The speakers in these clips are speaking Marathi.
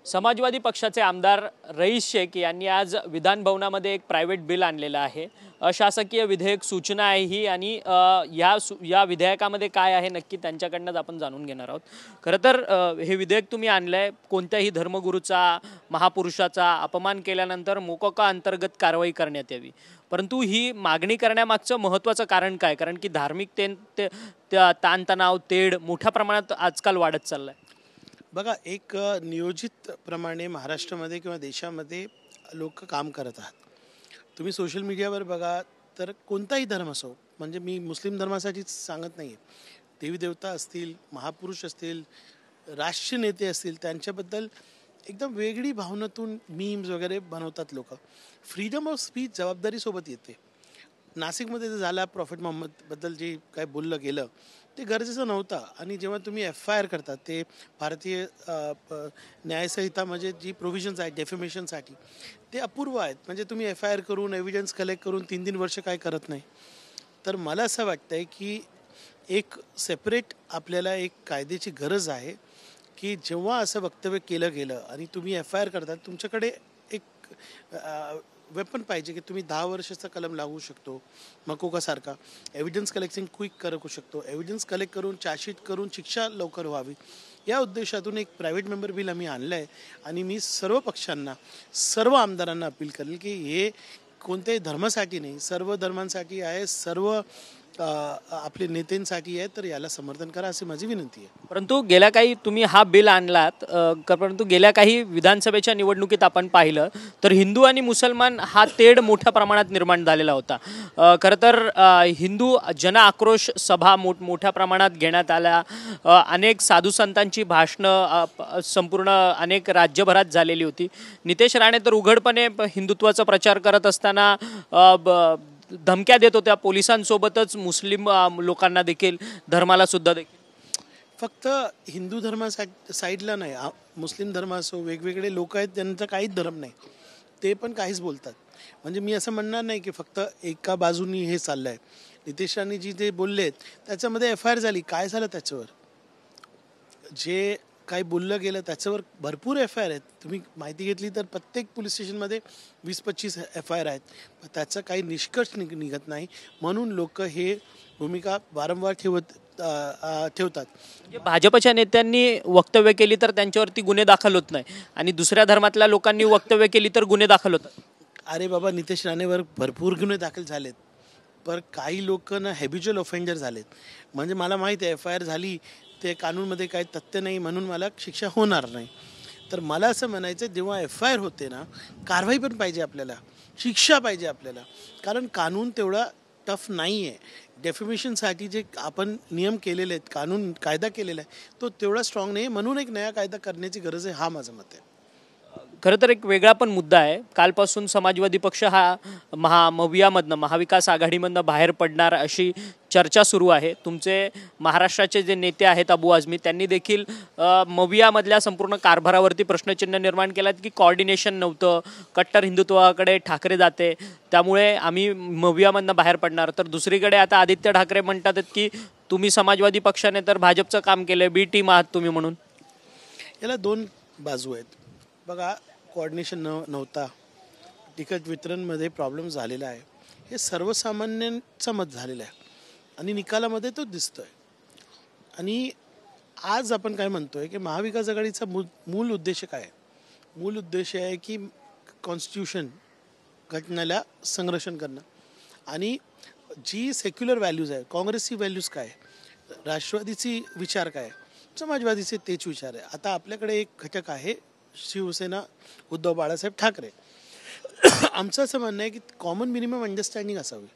समाजवादी पक्षाचे आमदार रईस शेख यांनी आज विधान भवनामध्ये एक प्रायव्हेट बिल आणलेलं आहे। अशासकीय विधेयक सूचना आहे ही आणि या विधेयकामध्ये काय आहे नक्की त्यांच्याकडूनच आपण जाणून घेणार आहोत। खरं तर हे विधेयक तुम्ही आणलंय कोणत्याही धर्मगुरूचा महापुरुषाचा अपमान केल्यानंतर मोकोका अंतर्गत कारवाई करण्यात यावी, परंतु ही मागणी करण्यामागचं महत्त्वाचं कारण काय? कारण की धार्मिक ताणतणाव तेढ मोठ्या प्रमाणात आजकाल वाढत चाललाय। बघा, एक नियोजित प्रमाणे महाराष्ट्रामध्ये किंवा देशामध्ये लोक काम करत आहात। तुम्ही सोशल मीडियावर बघा तर कोणताही धर्म असो, म्हणजे मी मुस्लिम धर्मासाठीच सांगत नाही आहे, देवी देवता असतील, महापुरुष असतील, राष्ट्रीय नेते असतील, त्यांच्याबद्दल एकदम वेगळी भावनातून मीम्स वगैरे बनवतात लोक। फ्रीडम ऑफ स्पीच जबाबदारीसोबत येते। नाशिकमध्ये जे झाला प्रॉफेट मोहम्मदबद्दल जे काय बोललं गेलं ते गरजेचं नव्हतं, आणि जेव्हा तुम्ही FIR करतात ते भारतीय न्यायसंहिता म्हणजे जी प्रोव्हिजन्स आहेत डेफेमेशनसाठी ते अपूर्व आहेत। म्हणजे तुम्ही FIR करून एव्हिडन्स कलेक्ट करून 3-3 वर्ष काय करत नाही। तर मला असं वाटतं आहे की एक सेपरेट आपल्याला एक कायद्याची गरज आहे की जेव्हा असं वक्तव्य केलं गेलं आणि तुम्ही FIR करतात, तुमच्याकडे एक वेपन पाहिजे की तुम्ही 10 वर्षाचा कलम लागू शकतो, मकोकासारखा एव्हिडन्स कलेक्टिंग क्विक करू शकतो, एव्हिडन्स कलेक्ट करून चार्जशीट करून शिक्षा लवकर व्हावी। या उद्देशातून एक प्रायव्हेट मेंबर बिल आम्ही आणलं आहे आणि मी सर्व पक्षांना सर्व आमदारांना अपील करेल की हे कोणत्याही धर्मासाठी नाही, सर्व धर्मांसाठी आहे, सर्व आपले नेत्यांसाठी आहे, तर याला समर्थन करा अशी माझी विनंती आहे। परंतु गेल्या काही तुम्ही हा बिल आणलात, परंतु गेल्या काही विधानसभेच्या निवडणुकीत आपण पाहिलं तर हिंदू आणि मुसलमान हा तेढ मोठ्या प्रमाणात निर्माण झालेला होता। खरं तर हिंदू जन आक्रोश सभा मोठ्या प्रमाणात घेण्यात आल्या, अनेक साधू संतांची भाषणं संपूर्ण अनेक राज्यभरात झालेली होती। नितेश राणे तर उघडपणे हिंदुत्वाचा प्रचार करत असताना धमक्या देत होत्या पोलिसांसोबतच मुस्लिम लोकांना देखील, धर्माला सुद्धा देखील। फक्त हिंदू साईडला नाही, मुस्लिम धर्म असो, वेगवेगळे लोक आहेत त्यांचा काहीच धर्म नाही, ते पण काहीच बोलतात। म्हणजे मी असं म्हणणार नाही की फक्त एका बाजूनी हे चाललं आहे। नितेश राणे जी ते बोललेत त्याच्यामध्ये FIR झाली, काय झालं त्याच्यावर, जे काही बोललं गेलं त्याच्यावर भरपूर FIR आहेत। तुम्ही माहिती घेतली तर प्रत्येक पोलीस स्टेशनमध्ये 20-25 FIR आहेत, त्याचा काही निष्कर्ष निघत नाही, म्हणून लोक हे भूमिका वारंवार ठेवतात। भाजपच्या नेत्यांनी वक्तव्य केली तर त्यांच्यावरती गुन्हे दाखल होत नाही आणि दुसऱ्या धर्मातल्या लोकांनी वक्तव्य केली तर गुन्हे दाखल होतात। अरे बाबा, नितेश राणेवर भरपूर गुन्हे दाखल झालेत, पण काही लोकांना हॅबिच्युअल ऑफेंडर झालेत। म्हणजे मला माहीत आहे FIR झाली ते कानूनमध्ये काही तथ्य नाही म्हणून मला शिक्षा होणार नाही। तर मला असं म्हणायचं, जेव्हा FIR होते ना, कारवाई पण पाहिजे आपल्याला, शिक्षा पाहिजे आपल्याला, कारण कानून तेवढा टफ नाही आहे। डेफिमेशनसाठी जे आपण नियम केलेले आहेत, कायदा केलेला आहे, तो तेवढा स्ट्रॉंग नाही, म्हणून एक नया कायदा करण्याची गरज आहे, हा माझं मत आहे। खरं तर एक वेगळा पण मुद्दा आहे, कालपासून समाजवादी पक्ष हा महाविकास आघाडीमधनं बाहेर पडणार अशी चर्चा सुरू आहे। तुमचे महाराष्ट्राचे जे नेते आहेत अबू आझमी, त्यांनी देखील मवियामधल्या संपूर्ण कारभारावरती प्रश्नचिन्ह निर्माण केलं की कोऑर्डिनेशन नव्हतं, कट्टर हिंदुत्वाकडे ठाकरे जाते, त्यामुळे आम्ही मवियामधनं बाहेर पडणार। तर दुसरीकडे आता आदित्य ठाकरे म्हणतात की तुम्ही समाजवादी पक्षाने तर भाजपचं काम केलं, B टीम आहात तुम्ही म्हणून। याला दोन बाजू आहेत। बघा, कोऑर्डिनेशन नव्हता, तिकीट वितरणमध्ये प्रॉब्लेम झालेला आहे, हे सर्वसामान्यांचं मत झालेलं आहे आणि निकालामध्ये तो दिसतोय। आणि आज आपण काय म्हणतोय की महाविकास आघाडीचा मूल उद्देश काय आहे? मूल उद्देश आहे की कॉन्स्टिट्यूशन घटनेला संरक्षण करणं, आणि जी सेक्युलर व्हॅल्यूज आहे, काँग्रेसची व्हॅल्यूज काय, राष्ट्रवादीची विचार काय, समाजवादीचे तेच विचार आहे। आता आपल्याकडे एक घटक आहे शिवसेना, उद्धव बाळासाहेब ठाकरे। आमचं असं म्हणणं आहे की कॉमन मिनिमम अंडरस्टँडिंग असावी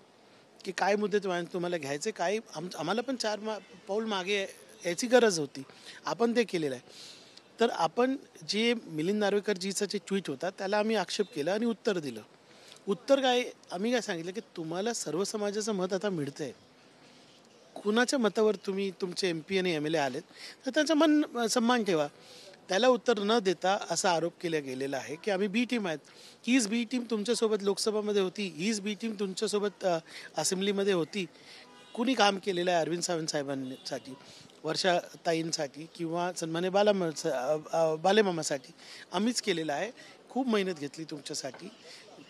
की काय मुद्दे तुम्हाला घ्यायचे, काय आम्हाला पण 4 पाऊल मागे याची गरज होती, आपण ते केलेलं आहे। तर आपण जे मिलिंद नार्वेकरजीचा जे ट्विट होता त्याला आम्ही आक्षेप केला आणि उत्तर दिलं। उत्तर काय, आम्ही काय सांगितलं की तुम्हाला सर्व समाजाचं मत आता मिळतं आहे, कुणाच्या मतावर तुम्ही तुमचे MP आणि MLA आलेत तर त्यांचा सन्मान ठेवा। त्याला उत्तर न देता असा आरोप केला गेलेला आहे की आम्ही B टीम आहेत, हीच B टीम तुमच्यासोबत लोकसभामध्ये होती, हीच B टीम तुमच्यासोबत असेंब्लीमध्ये होती, कुणी काम केलेलं आहे अरविंद सावंत साहेबांसाठी। वर्षाताईंसाठी किंवा सन्मान्य बालेमामासाठी आम्हीच केलेला आहे. खूप मेहनत घेतली तुमच्यासाठी,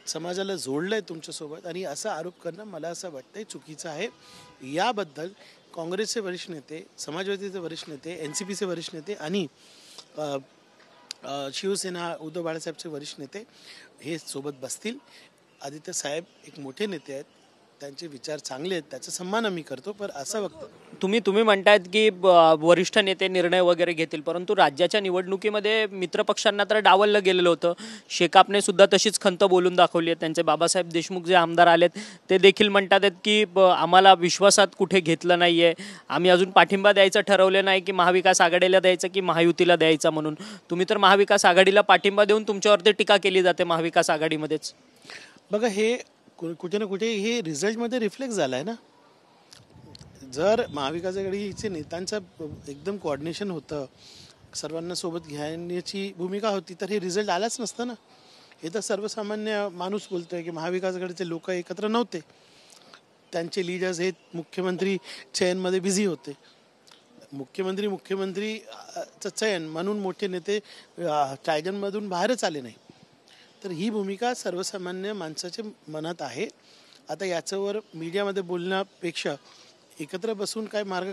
समाजाला जोडलं आहे तुमच्यासोबत, आणि असा आरोप करणं मला असं वाटतंय चुकीचं आहे. याबद्दल काँग्रेसचे वरिष्ठ नेते, समाजवादीचे वरिष्ठ नेते, NCPचे वरिष्ठ नेते आणि शिवसेना उद्धव बाळासाहेबचे वरिष्ठ नेते हे सोबत बसतील. आदित्य साहेब एक मोठे नेते आहेत, त्यांचे विचार चांगले आहेत, त्याचा सन्मान आम्ही करतो. पण असं तुम्ही म्हणतायत की वरिष्ठ नेते निर्णय वगैरे घेतील, परंतु राज्याच्या निवडणुकीमध्ये मित्रपक्षांना तर डावललं गेलेलं होतं. शेकापने सुद्धा तशीच खंत बोलून दाखवली आहे. त्यांचे बाबासाहेब देशमुख जे आमदार आलेत ते देखील म्हणतात आहेत की आम्हाला विश्वासात कुठे घेतलं नाही आहे, आम्ही अजून पाठिंबा द्यायचं ठरवलं नाही की महाविकास आघाडीला द्यायचं की महायुतीला द्यायचा म्हणून. तुम्ही तर महाविकास आघाडीला पाठिंबा देऊन तुमच्यावरती टीका केली जाते महाविकास आघाडीमध्येच. बघा, हे कुठे ना कुठे हे रिझल्टमध्ये रिफ्लेक्ट झालं आहे ना. जर महाविकास आघाडीचे नेत्यांचं एकदम कोऑर्डिनेशन होतं, सर्वांना सोबत घेण्याची भूमिका होती, तर हे रिझल्ट आलाच नसतं ना. हे तर सर्वसामान्य माणूस बोलतोय की महाविकास आघाडीचे लोक एकत्र नव्हते, त्यांचे लीडर्स हे मुख्यमंत्री चयनमध्ये बिझी होते. मुख्यमंत्रीचं चयन म्हणून मोठे नेते ट्रायगनमधून बाहेरच आले नाही. तर ही भूमिका सर्वसामान्य माणसाच्या मनात आहे. आता याच्यावर मीडियामध्ये बोलण्यापेक्षा एकत्र बसून काय मार्ग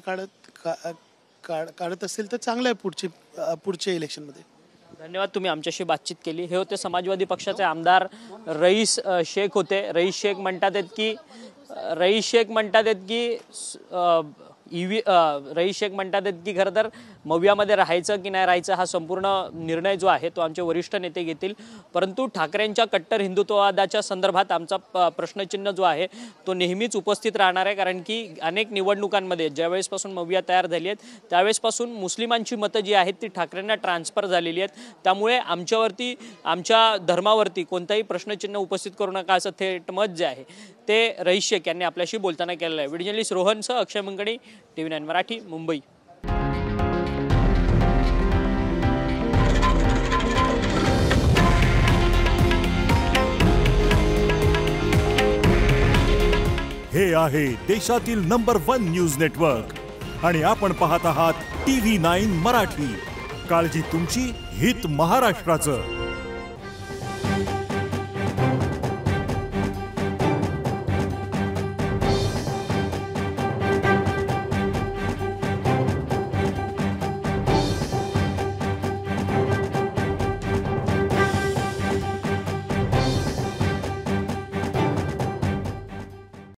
काढत असेल तर चांगलं आहे पुढच्या इलेक्शनमध्ये. धन्यवाद, तुम्ही आमच्याशी बातचीत केली. हे होते समाजवादी पक्षाचे आमदार रईस शेख होते. रईस शेख म्हणतात की रईस शेख म्हणतात की खरं तर मवियामध्ये राहायचं की नाही राहायचं हा संपूर्ण निर्णय जो आहे तो आमचे वरिष्ठ नेते घेतील, परंतु ठाकरेंच्या कट्टर हिंदुत्ववादाच्या संदर्भात आमचा प्रश्नचिन्ह जो आहे तो नेहमीच उपस्थित राहणार आहे. कारण की अनेक निवडणुकांमध्ये ज्यावेळेसपासून मविया तयार झाली आहेत त्यावेळेसपासून मुस्लिमांची मतं जी आहेत ती ठाकरेंना ट्रान्सफर झालेली आहेत. त्यामुळे आमच्यावरती, आमच्या धर्मावरती कोणताही प्रश्नचिन्ह उपस्थित करू नका असं थेट मत जे आहे ते रईस शेख यांनी आपल्याशी बोलताना केलेलं आहे. व्हिडिओ जर्नलिस्ट रोहनसह अक्षय मंगणी, TV9 मराठी, मुंबई. हे आहे देशातील नंबर 1 न्यूज नेटवर्क आणि आपण पाहत आहात TV9 मराठी. काळजी तुमची, हित महाराष्ट्राचं.